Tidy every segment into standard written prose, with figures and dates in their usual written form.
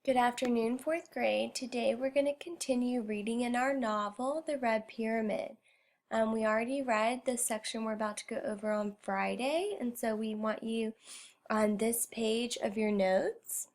Good afternoon, fourth grade. Today we're going to continue reading in our novel, The Red Pyramid. We already read the section we're about to go over on Friday, and so we want you on this page of your notes.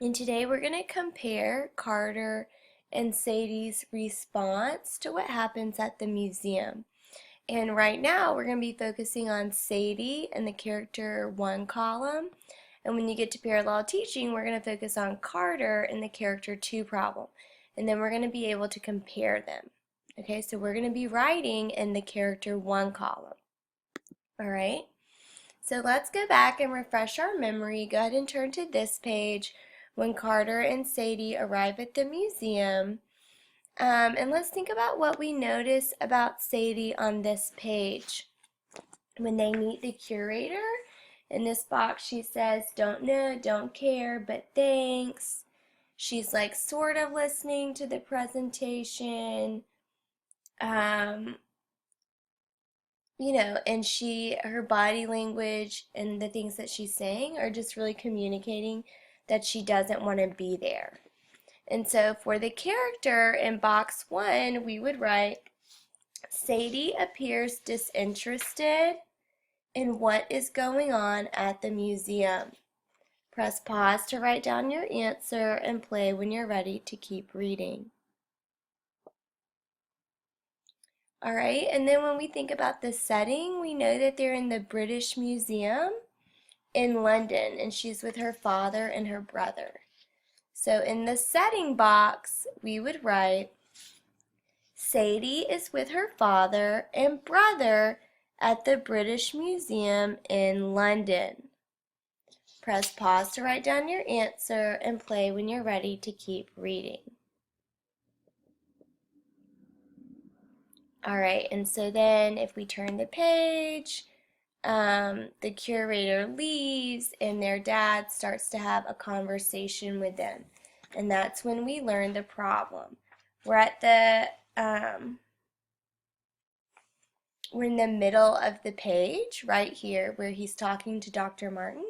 And today we're going to compare Carter and Sadie's response to what happens at the museum. And right now we're going to be focusing on Sadie in the character 1 column. And when you get to parallel teaching, we're going to focus on Carter in the character 2 problem. And then we're going to be able to compare them. Okay, so we're going to be writing in the character 1 column. All right, so let's go back and refresh our memory. Go ahead and turn to this page when Carter and Sadie arrive at the museum. And let's think about what we notice about Sadie on this page. When they meet the curator, in this box she says, "Don't know, don't care, but thanks." She's like sort of listening to the presentation. And her body language and the things that she's saying are just really communicating that she doesn't want to be there. And so for the character in box 1, we would write, Sadie appears disinterested in what is going on at the museum. Press pause to write down your answer and play when you're ready to keep reading. All right, and then when we think about the setting, we know that they're in the British Museum in London, and she's with her father and her brother. So in the setting box, we would write, Sadie is with her father and brother at the British Museum in London. Press pause to write down your answer and play when you're ready to keep reading. All right, and so then if we turn the page, the curator leaves and their dad starts to have a conversation with them. And that's when we learn the problem. We're in the middle of the page right here where he's talking to Dr. Martin.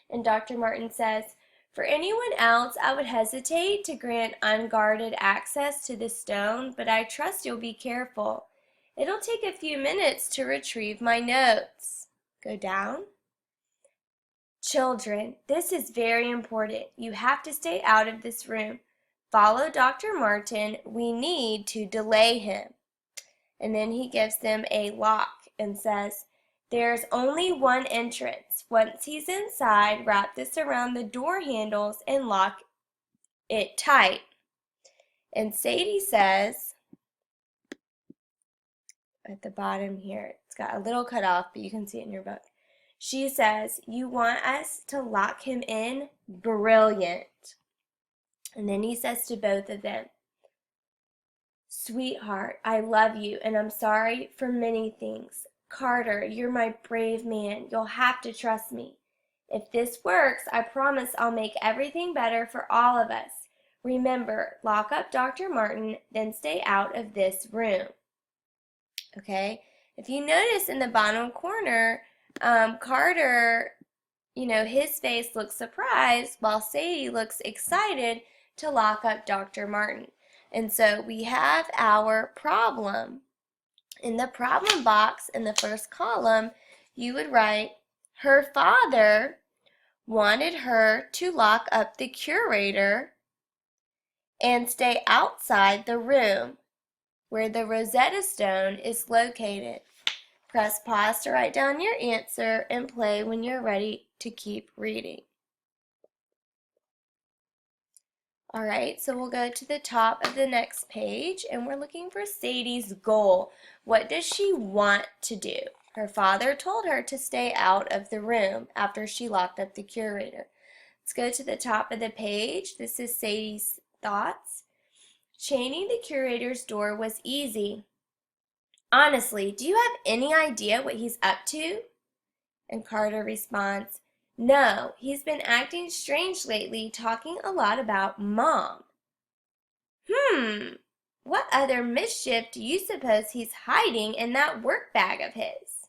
And Dr. Martin says, "For anyone else, I would hesitate to grant unguarded access to the stone, but I trust you'll be careful. It'll take a few minutes to retrieve my notes." Go down. "Children, this is very important. You have to stay out of this room. Follow Dr. Martin. We need to delay him." And then he gives them a lock and says, "There's only one entrance. Once he's inside, wrap this around the door handles and lock it tight." And Sadie says, at the bottom here, it's got a little cut off, but you can see it in your book. She says, "You want us to lock him in? Brilliant." And then he says to both of them, "Sweetheart, I love you, and I'm sorry for many things. Carter, you're my brave man. You'll have to trust me. If this works, I promise I'll make everything better for all of us. Remember, lock up Dr. Martin, then stay out of this room." Okay? If you notice in the bottom corner, Carter, his face looks surprised while Sadie looks excited to lock up Dr. Martin. And so we have our problem. In the problem box in the first column, you would write, her father wanted her to lock up the curator and stay outside the room where the Rosetta Stone is located. Press pause to write down your answer and play when you're ready to keep reading. All right, so we'll go to the top of the next page and we're looking for Sadie's goal. What does she want to do? Her father told her to stay out of the room after she locked up the curator. Let's go to the top of the page. This is Sadie's thoughts. Chaining the curator's door was easy. Honestly, do you have any idea what he's up to? And Carter responds, no, he's been acting strange lately, talking a lot about Mom. What other mischief do you suppose he's hiding in that work bag of his?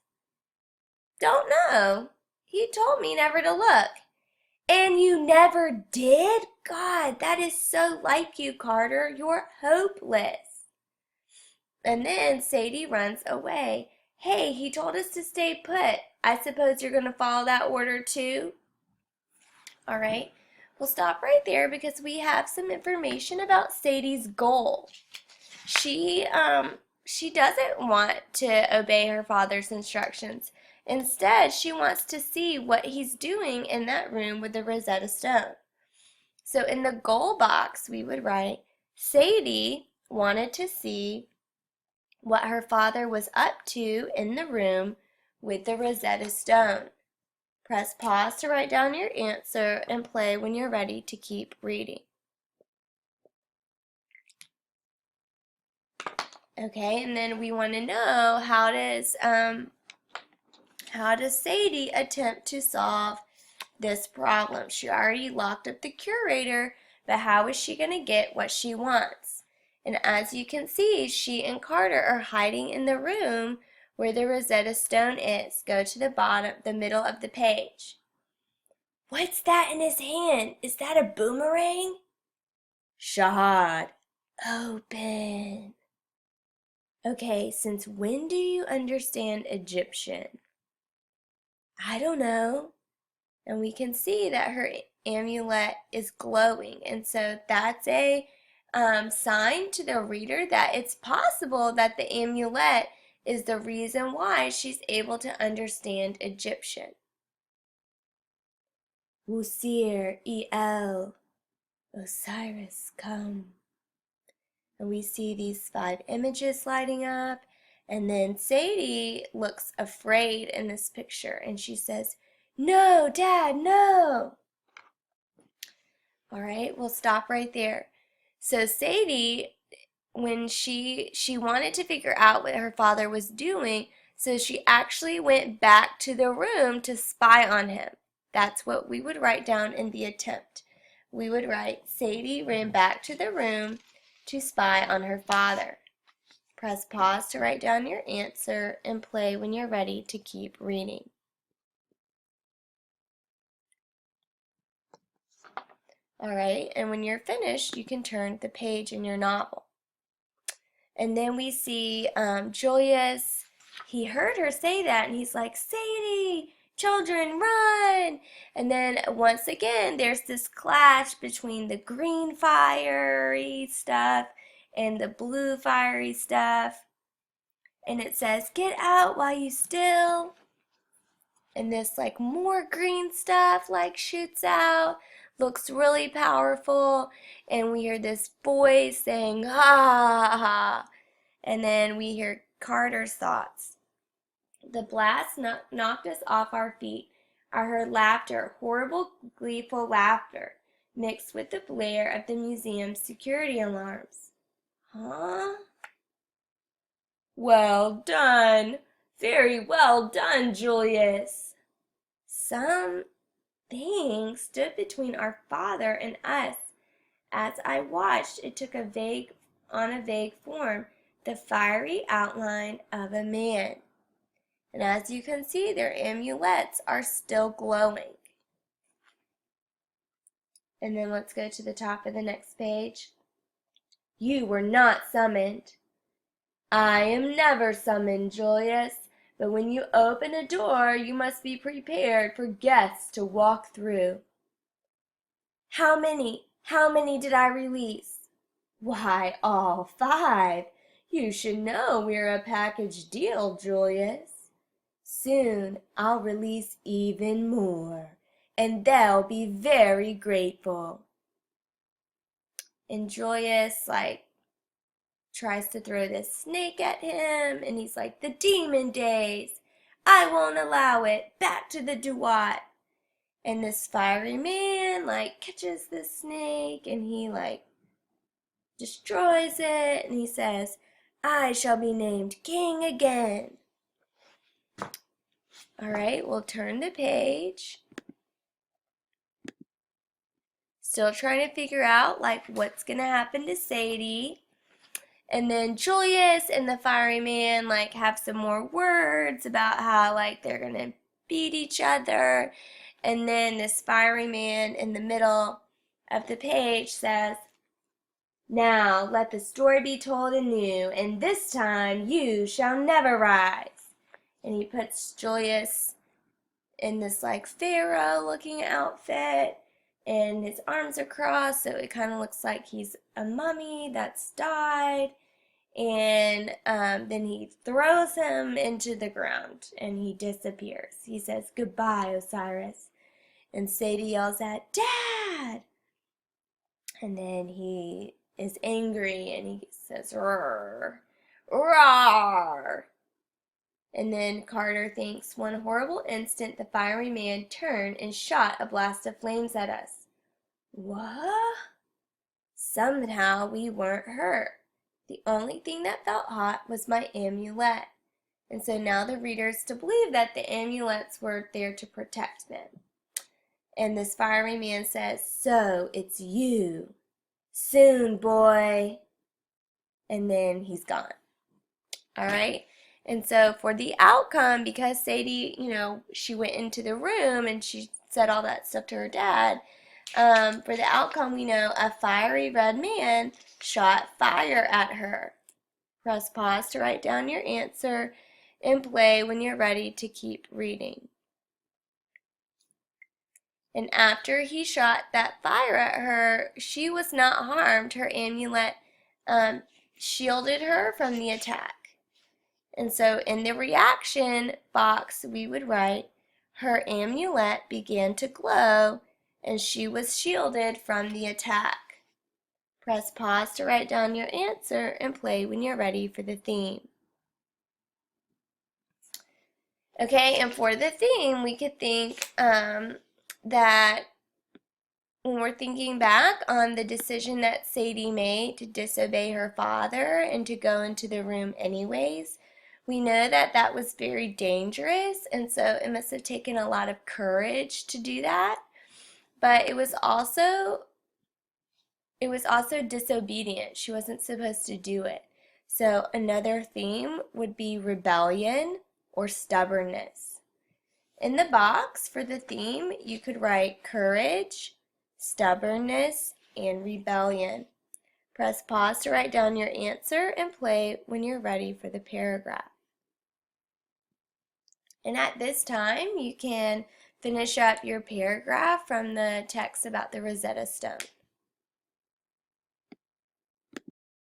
Don't know. He told me never to look. And you never did? God, that is so like you, Carter. You're hopeless. And then Sadie runs away. Hey, he told us to stay put. I suppose you're going to follow that order too? All right. We'll stop right there because we have some information about Sadie's goal. She doesn't want to obey her father's instructions. Instead, she wants to see what he's doing in that room with the Rosetta Stone. So in the goal box, we would write, Sadie wanted to see what her father was up to in the room with the Rosetta Stone. Press pause to write down your answer and play when you're ready to keep reading. Okay, and then we want to know how does Sadie attempt to solve this problem? She already locked up the curator, but how is she going to get what she wants? And as you can see, she and Carter are hiding in the room where the Rosetta Stone is. Go to the bottom, the middle of the page. What's that in his hand? Is that a boomerang? Shahad. Open. Okay, since when do you understand Egyptian? I don't know. And we can see that her amulet is glowing. And so that's a sign to the reader that it's possible that the amulet is the reason why she's able to understand Egyptian. Wusir, El, Osiris, come. And we see these 5 images lighting up. And then Sadie looks afraid in this picture. And she says, no, Dad, no. All right, we'll stop right there. So Sadie, when she wanted to figure out what her father was doing, so she actually went back to the room to spy on him. That's what we would write down in the attempt. We would write, Sadie ran back to the room to spy on her father. Press pause to write down your answer and play when you're ready to keep reading. All right, and when you're finished, you can turn the page in your novel. And then we see Julius, he heard her say that, and he's like, Sadie, children, run! And then once again, there's this clash between the green fiery stuff and the blue fiery stuff. And it says, get out while you still. And this like more green stuff like shoots out, looks really powerful, and we hear this voice saying, ha ha ha. And then we hear Carter's thoughts. The blast knocked us off our feet. I heard laughter, horrible, gleeful laughter, mixed with the blare of the museum's security alarms. Huh? Well done. Very well done, Julius. Some thing stood between our father and us. As I watched, it took on a vague form, the fiery outline of a man. And as you can see, their amulets are still glowing. And then let's go to the top of the next page. You were not summoned. I am never summoned, Julius, but when you open a door, you must be prepared for guests to walk through. How many? How many did I release? Why, all 5. You should know we're a package deal, Julius. Soon I'll release even more, and they'll be very grateful. And Julius, tries to throw this snake at him, and he's like, the demon days. I won't allow it. Back to the Duat. And this fiery man, catches the snake, and he, destroys it, and he says, I shall be named king again. All right, we'll turn the page. Still trying to figure out, what's going to happen to Sadie. And then Julius and the fiery man, have some more words about how, they're going to beat each other. And then this fiery man in the middle of the page says, "Now let the story be told anew, and this time you shall never rise." And he puts Julius in this like pharaoh looking outfit, and his arms are crossed, so it kind of looks like he's a mummy that's died. And then he throws him into the ground and he disappears. He says, "Goodbye, Osiris." And Sadie yells out, "Dad!" And then he is angry and he says, "Roar, roar." And then Carter thinks, "One horrible instant the fiery man turned and shot a blast of flames at us." What? Somehow we weren't hurt. The only thing that felt hot was my amulet. And so now the reader is to believe that the amulets were there to protect them. And this fiery man says, "So it's you. Soon, boy." And then he's gone. All right. And so for the outcome, because Sadie, she went into the room and she said all that stuff to her dad, for the outcome, we know a fiery red man shot fire at her. Press pause to write down your answer and play when you're ready to keep reading. And after he shot that fire at her, she was not harmed. Her amulet shielded her from the attack. And so in the reaction box, we would write, "Her amulet began to glow and she was shielded from the attack." Press pause to write down your answer and play when you're ready for the theme. Okay, and for the theme, we could think that when we're thinking back on the decision that Sadie made to disobey her father and to go into the room anyways, we know that that was very dangerous, and so it must have taken a lot of courage to do that. But it was also disobedient. She wasn't supposed to do it. So another theme would be rebellion or stubbornness. In the box for the theme, you could write courage, stubbornness, and rebellion. Press pause to write down your answer and play when you're ready for the paragraph. And at this time, you can finish up your paragraph from the text about the Rosetta Stone.